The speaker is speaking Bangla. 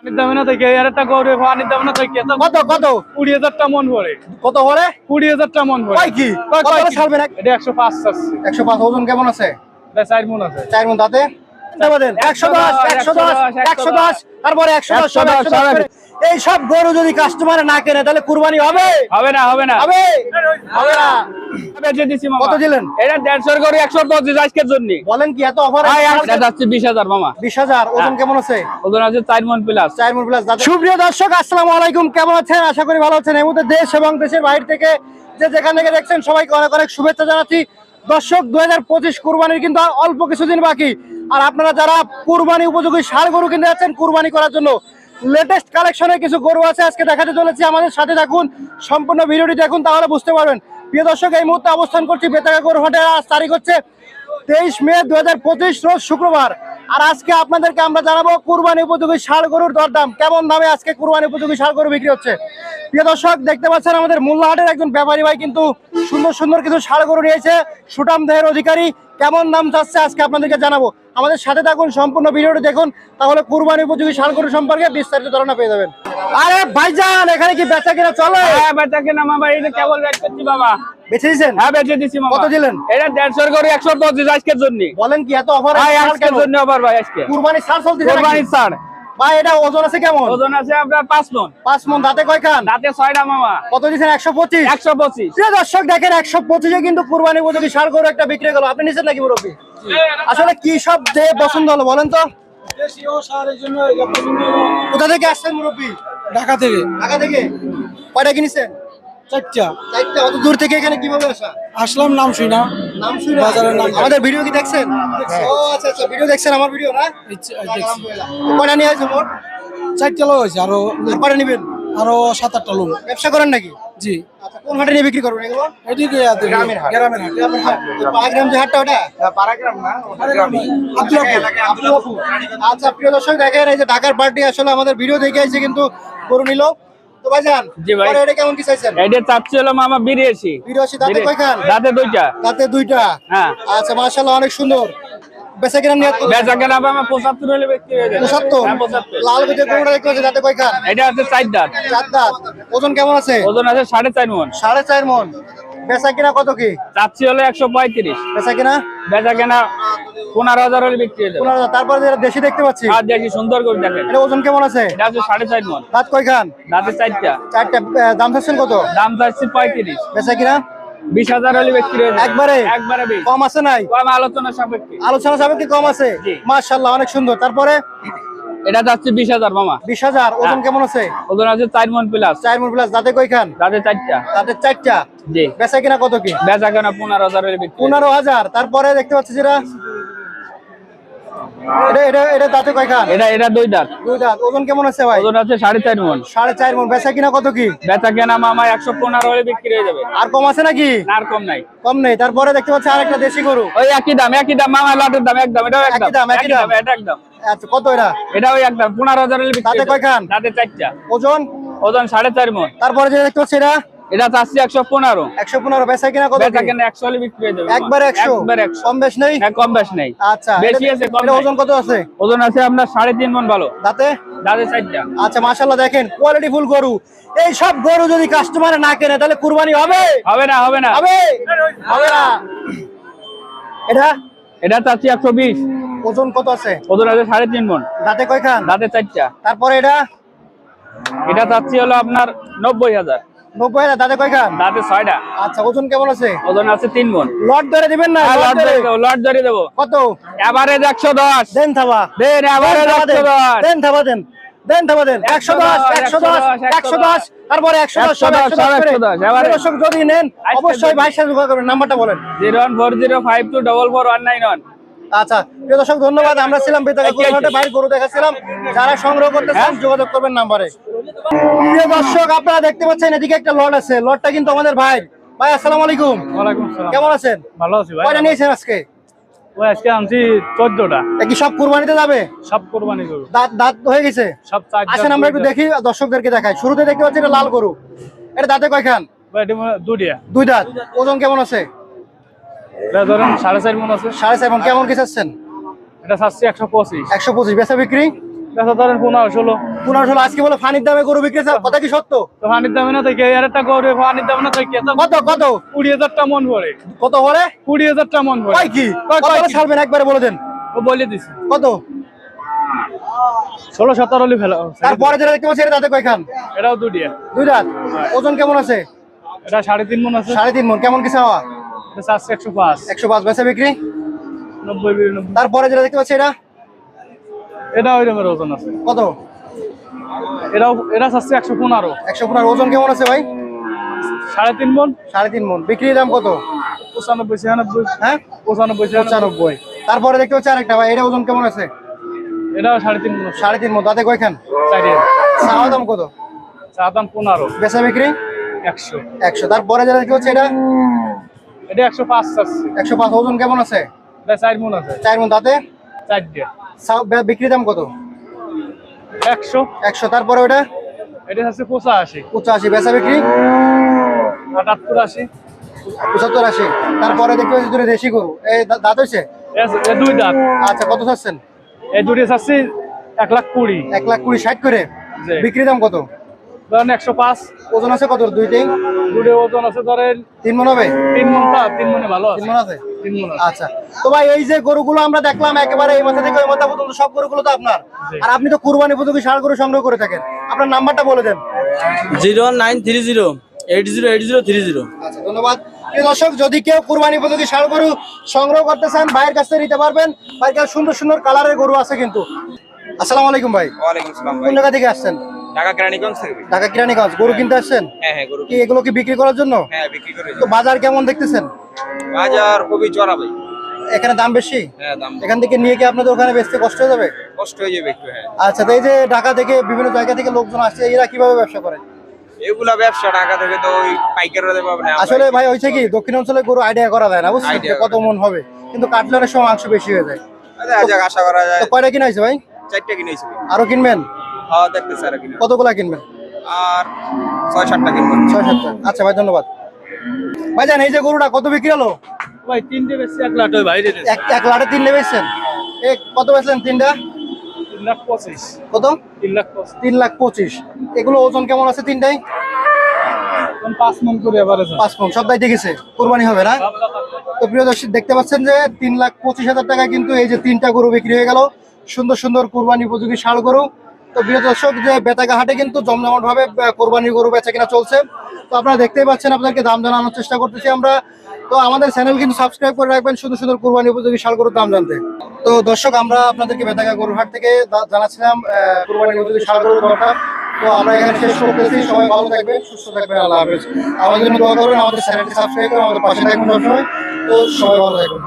পানির দামে না থেকে আর একটা গরু পানির দামে না থেকে কত কত 20,000 মন ভরে কত বলে 20,000 মন ভরে কয় কি কত বলে ছাড়বে না এটা 105 আছে 105 ওজন কেমন আছে এটা 4 মন আছে 4 মন তাতে দেন 110 তারপরে 110 এই সব গরু যদি কাস্টমার না কেনে তাহলে কুরবানি হবে হবে না হবে না হবে হবে না বেচে দিছি মামা কত দিলেন এটা 150 করে 125 আজকের জন্য বলেন কি এত অফার এটা যাচ্ছে 20,000 মামা 20,000 ওজন কেমন আছে ওজন আছে 4 মন প্লাস 4 মন প্লাস সুপ্রিয় দর্শক আসসালামু আলাইকুম কেমন আছেন আশা করি ভালো আছেন এই মুহূর্তে দেশ এবং দেশের বাইরে থেকে যে যেখান থেকে দেখছেন সবাইকে অনেক অনেক শুভেচ্ছা জানাচ্ছি দর্শক 2025 কুরবানির কিন্তু অল্প কিছুদিন বাকি আর আপনারা যারা কুরবানি উপযোগী ষাঁড় গরু কিনতে যাচ্ছেন কুরবানি করার জন্য লেটেস্ট কালেকশনের কিছু গরু আছে আজকে দেখাতে চলেছি আমাদের সাথে থাকুন সম্পূর্ণ ভিডিওটি দেখুন তাহলে বুঝতে পারবেন প্রিয় দর্শক এই মুহূর্তে অবস্থান করছি বেতাগা গরু হাটে আজ তারিখ হচ্ছে 23 মে 2025 রোজ শুক্রবার আর আজকে আপনাদেরকে আমরা জানাবো কুরবানি উপযোগী ষাঁড় গরুর দরদাম কেমন দামে আজকে কুরবানি উপযোগী ষাঁড় গরু বিক্রি হচ্ছে প্রিয় দর্শক দেখতে পাচ্ছেন আমাদের মোল্লাহাটের একজন ব্যাপারী ভাই কিন্তু সুন্দর সুন্দর কিছু ষাঁড় গরু নিয়েছে সুঠাম দেহের অধিকারী কেমন দাম চাচ্ছে আজকে আপনাদেরকে জানাবো আমাদের সাথে থাকুন সম্পূর্ণ ভিডিওটি দেখুন তাহলে কুরবানি উপযোগী ষাঁড় গরু সম্পর্কে বিস্তারিত ধারণা পেয়ে যাবেন আরে ভাইজান এখানে কি বেচা কিনা চলে হ্যাঁ বেচা কিনা মামা এটা কেবল রেট করছি বাবা বেচে দিয়েছেন হ্যাঁ বেচে দিছি মামা কত দিলেন এটা 150 করে 125 আজকের জন্য বলেন কি এত অফার ভাই আজকের জন্য আবার ভাই আজকে কুরবানি ছাড় চলতেছে কুরবানি ছাড় ভাই এটা ওজন আছে কেমন ওজন আছে আপনার 5 মন 5 মন দাঁতে কয় খান দাঁতে 6টা মামা কত দিছেন 125 125 প্রিয় দর্শক দেখেন 125 এ কিন্তু কুরবানি উপযোগী ষাঁড় গরু একটা বিক্রি গেল আপনি নিছেন নাকি মুরব্বি আসলে কি সব যে পছন্দ হলো বলেন তো দেশি ও ষাঁড়ের জন্য কোথা থেকে আসছেন মুরব্বি ঢাকা থেকে ঢাকা থেকে কয়টা কিনেছেন চারটা অত দূর থেকে এখানে কিভাবে আসা আসলাম নাম শুই না নাম শুনে বাজারের নাম আমাদের ভিডিও কি দেখছেন ও আচ্ছা আচ্ছা ভিডিও দেখছেন আমার ভিডিও না আলহামদুলিল্লাহ কয়টা নিয়ে আসছেন মোট চারটা লোক হয়েছে আরো আর কয়টা নেবেন আরো 7-8টা লোক ব্যবসা করেন নাকি জি আচ্ছা কোন হাটে নিয়ে বিক্রি করবেন এগুলো এদিকে গ্রামের হাট গ্রামের হাট পাড়াগ্রাম যে হাটটা ওটা পাড়াগ্রাম না আব্দুল্লাহপুর। আচ্ছা প্রিয় দর্শক দেখেন এই যে ঢাকার পার্টি আসলে আমাদের ভিডিও দেখে আসছে কিন্তু গরু নিল তো ভাইজান জি ভাই। পরে এটা কেমন কি চাইছেন এটা চাচ্ছি হলো মামা 82 82 দাঁতে কয় খান দাঁতে দুইটা দাঁতে দুইটা হ্যাঁ আচ্ছা মাশাআল্লাহ অনেক সুন্দর বেচা কিনা নিয়ে বেচা কেনা মামা 75 হলে বিক্রি হয়ে যাবে 75 হ্যাঁ 75 লাল গজে গরুটা দেখতে পাচ্ছি দাঁতে কয় খান এটা আছে 4 দাঁত চার দাঁত ওজন কেমন আছে ওজন আছে 4.5 মণ 4.5 মন বেচা কিনা কত কি চাচ্ছি হলো 135 বেচা কিনা বেচা কেনা 15,000 হলে বিক্রি হয়ে যাবে 15,000 তারপরে যেটা দেশি দেখতে পাচ্ছি আর দেখি সুন্দর করে দেখেন এটা ওজন কেমন আছে এটা আছে 4.5 মণ দাঁত কয় খান দাঁতে 4টা চারটা দাম চাচ্ছেন কত দাম চাচ্ছি 35 বেচা কিনা 20,000 হলে বিক্রি হয়ে যাবে একবারে একবারে বেশি কম আছে নাই কম আলোচনা সাপেক্ষে আলোচনা সাপেক্ষে কম আছে জি। মাশাআল্লাহ অনেক সুন্দর তারপরে এটা যাচ্ছে 20,000 মামা 20,000 ওজন হ্যাঁ। কেমন আছে ওজন আছে 4 মণ প্লাস 4 মন প্লাস দাঁতে কয় খান দাঁতে 4টা দাঁতে চারটা জি বেচা কিনা কত কি বেচা কেনা 15,000 হলে বিক্রি হয়ে যাবে। 15,000 তারপরে দেখতে পাচ্ছি যেটা এটা দাঁতে কয় খান এটা দুই দাঁত দুই দাঁত ওজন কেমন আছে ভাই ওজন আছে 4.5 মণ 4.5 মন বেচা কিনা কত কি বেচা কেনা মামা 115 হলে বিক্রি হয়ে যাবে আর কম আছে নাকি না আর কম নাই কম নেই তারপরে দেখতে পাচ্ছি আরেকটা দেশি গরু ওই একই দাম মামা লাটের দাম একদম এটাও একই একদম দাম, একই দাম। এটা একদম আচ্ছা কত এটা এটা ওই একদম 15,000 হলে বিক্রি দাঁতে হয়ে যাবে। কয় খান? দাঁতে 4টা ওজন ওজন 4.5 মণ তারপরে যে দেখতে পাচ্ছি এটা চাচ্ছি 115 115 বেচা কিনা কত বেচা কি? কেনা 100 হলে বিক্রি হয়ে যাবে মামা। একবার 100 একবার 100 কম বেশ নেই হ্যাঁ কম বেশ নেই আচ্ছা বেশি আছে কম এটা নাই। ওজন কত আছে ওজন আছে আপনার 3.5 মণ ভালো দাঁতে দাঁতে 4টা আচ্ছা মাশাআল্লাহ দেখেন কোয়ালিটি ফুল গরু এই সব গরু যদি কাস্টমার না কেনে তাহলে কুরবানি হবে হবে না হবে না হবে হবে না এটা এটা চাচ্ছি 120 ওজন কত আছে ওজন আছে 3.5 মণ দাঁতে কয় খান দাঁতে 4টা তারপরে এটা চাচ্ছি হলো আপনার 90,000 90 দাঁতে কয় খান দাঁতে 6টা আচ্ছা ওজন কেমন আছে ওজন আছে 3 মণ লট ধরে দিবেন না লট ধরে লট ধরে দেবো কত এভারেজ 110 দেন থাবা দেন এভারেজ 110 দেন থাবা দেন দেন থাবা দেন 110 তারপরে 110 সব 110 এবারে। দর্শক যদি নেন অবশ্যই ভাইয়ের সাথে যোগাযোগ করবেন নাম্বারটা বলেন 01405244199 আচ্ছা প্রিয় দর্শক ধন্যবাদ আমরা ছিলাম বেতাগা গরুহাটে বাইরে গরু দেখাচ্ছিলাম যারা সংগ্রহ করতে চান যোগাযোগ করবেন নাম্বারে প্রিয় দর্শক আপনারা দেখতে পাচ্ছেন এদিকে একটা লট আছে লটটা কিন্তু আমাদের ভাই ভাই আসসালামু আলাইকুম ওয়ালাইকুম আসসালাম কেমন আছেন ভালো আছি ভাই কয়টা নিয়েছেন আজকে ওই আজকে আনছি 14টা এ কি সব কুরবানিতে যাবে সব কুরবানি গরু দাঁত দাঁত হয়ে গেছে সব 4 আসেন আমরা একটু দেখি দর্শকদেরকে দেখাই শুরুতে দেখতে পাচ্ছি এটা লাল গরু এটা দাঁতে কয় খান ভাই এটা দুটিয়া দুই দাঁত ওজন কেমন আছে এটা ধরেন 4.5 মণ আছে 7.5 মণ কেমন কি চাচ্ছেন এটা চাচ্ছি 125 125 বেচা বিক্রি বেচা ধরেন 15-16। 15-16 আজকে বলে ফানির দামে গরু বিক্রি হচ্ছে, কথা কি সত্য? তো পানির দামে না থেকে আর একটা গরু পানির দামে না থেকে কত কত 20,000 মন পড়ে। কত বলে? 20,000 মন পড়ে। কয় কি কত ছাড়বেন একবারে বলে দেন। ও বলে দিছি কত? 16-17 হলে ফেলা। তারপরে যেটা দেখতে পাচ্ছি এটা দাঁতে কয়খান? এটাও দুটিয়া। দুই দাঁত। ওজন কেমন আছে? এটা 3.5 মন আছে। 3.5 মন। কেমন কি চাওয়া? এটা চাচ্ছে 105। 105 বেচা বিক্রি। 90-92। তারপরে যেটা দেখতে পাচ্ছি এটা এটা ওই রকমের ওজন আছে। কত? এটা চাচ্ছে 115। 115। ওজন কেমন আছে ভাই? 3.5 মন। 3.5 মন। বিক্রির দাম কত? 95-96। হ্যাঁ 95-96। তারপরে দেখতে পাচ্ছি আরেকটা ভাই, এটা ওজন কেমন আছে? এটাও 3.5 মন আছে। 3.5 মন। দাঁতে কয়খান? 4। চাওয়া দাম কত? চা দাম 15। বেচা বিক্রি 100। 100। তারপরে যেটা দেখতে পাচ্ছি এটা এটা 105 চাচ্ছে। 105। ওজন কেমন আছে? এটা 4 মন আছে। 4 মন। দাঁতে 4 দিয়ে। বিক্রির দাম কত? 100। 100। তারপরে ওটা এটা চাচ্ছে 85। 85। বেচা বিক্রি 78-80। 75-80। তারপরে দেখতে পাচ্ছি দুটো দেশি গরু, এই দাঁত হয়েছে? এ দুই দাঁত। আচ্ছা, কত চাচ্ছেন? এই দুটি চাচ্ছি 1,20,000। 1,20,000 60 করে। জি। বিক্রির দাম কত? ধরেন 105। ওজন আছে কত দুইটাই? দুটো ওজন আছে ধরেন 3 মন হবে? 3 মন। 3 মনে ভালো 3 আছে। মন আছে। 3 মন আছে। আচ্ছা, তো ভাই এই যে গরুগুলো আমরা দেখলাম একেবারে এই মাথা থেকে ওই মাথা পর্যন্ত সব গরুগুলো তো আপনার, জি। আর আপনি তো কুরবানি উপযোগী ষাঁড় গরু সংগ্রহ করে থাকেন। আপনার নাম্বারটা বলে দেন। 01930 808030। আচ্ছা, ধন্যবাদ। প্রিয় দর্শক, যদি কেউ কুরবানি উপযোগী ষাঁড় গরু সংগ্রহ করতে চান ভাইয়ের কাছ থেকে নিতে পারবেন। ভাইয়ের কাছে সুন্দর সুন্দর কালারের গরু আছে কিন্তু। আসসালামু আলাইকুম ভাই। ওয়ালাইকুম আসসালাম কোন ভাই। জায়গা থেকে আসছেন? ঢাকা কেরানীগঞ্জ থেকে। ঢাকা কিরানীগঞ্জ। গরু কিনতে আসছেন? হ্যাঁ গরু। কি এগুলো কি বিক্রি করার জন্য? হ্যাঁ বিক্রি করে। তো বাজার কেমন দেখতেছেন? বাজার খুবই চড়া ভাই। এখানে দাম বেশি? হ্যাঁ দাম এখান থেকে নিয়ে কি আপনাদের ওখানে বেচতে কষ্ট হয়ে যাবে? কষ্ট হয়ে যাবে একটু। হ্যাঁ আচ্ছা, তো এই যে ঢাকা থেকে বিভিন্ন জায়গা থেকে লোকজন আসছে, এরা কিভাবে ব্যবসা করে? এগুলা ব্যবসা ঢাকা থেকে তো ওই পাইকাররা দেবে না। আসলে ভাই হয়েছে কি, দক্ষিণ অঞ্চলে গরু আইডিয়া করা যায় না, বুঝছেন Idea যে কত মন হবে, কিন্তু কাটলারের সময় মাংস বেশি হয়ে যায়। যাক আশা করা যায়। তো কয়টা কিনা হয়েছে ভাই? 4টা কিনেছি ভাই। আরো কিনবেন? হ্যাঁ দেখতেছি আর কিনা। কতগুলা কিনবেন? আর 6-7টা কিনবো। 6-7টা। আচ্ছা ভাই, ধন্যবাদ। ভাইজান, এই যে গরুটা কত বিক্রি হলো? ভাই 3টে বেশি 1 লাখ ভাই রে। এক লাটে 3 বেচছেন? কত বেচলেন তিনটা? 3,25,000। কত? 3,25,000। 3,25,000। এগুলো ওজন কেমন আছে তিনটাই? 5 মন করে এভারেজ। 5 মণ। সব দায়িত্বে গেছে, কোরবানি হবে না? তো প্রিয় দর্শক, দেখতে পাচ্ছেন যে 3,25,000 টাকায় কিন্তু এই যে 3টা গরু বিক্রি হয়ে গেল, সুন্দর সুন্দর কোরবানি উপযোগী ষাঁড় গরু। তো প্রিয় দর্শক, যে বেতাগা হাটে কিন্তু জমজমাট ভাবে কোরবানির গরু বেচা কিনা চলছে। তো আপনারা দেখতেই পাচ্ছেন, আপনাদেরকে দাম জানানোর চেষ্টা করতেছি আমরা। তো আমাদের চ্যানেল কিন্তু সাবস্ক্রাইব করে রাখবেন সুন্দর সুন্দর কোরবানি উপযোগী ষাঁড় গরুর দাম জানতে। তো দর্শক, আমরা আপনাদেরকে বেতাগা গরুর হাট থেকে জানাচ্ছিলাম কোরবানি উপযোগী ষাঁড় গরুর দরটা। তো আমরা এখানে শেষ করতেছি। সবাই ভালো থাকবেন, সুস্থ থাকবেন। আল্লাহ হাফেজ। আমাদের জন্য দোয়া করবেন, আমাদের চ্যানেলটি সাবস্ক্রাইব করুন, আমাদের পাশে থাকবেন সবসময়। তো সবাই ভালো থাকবেন।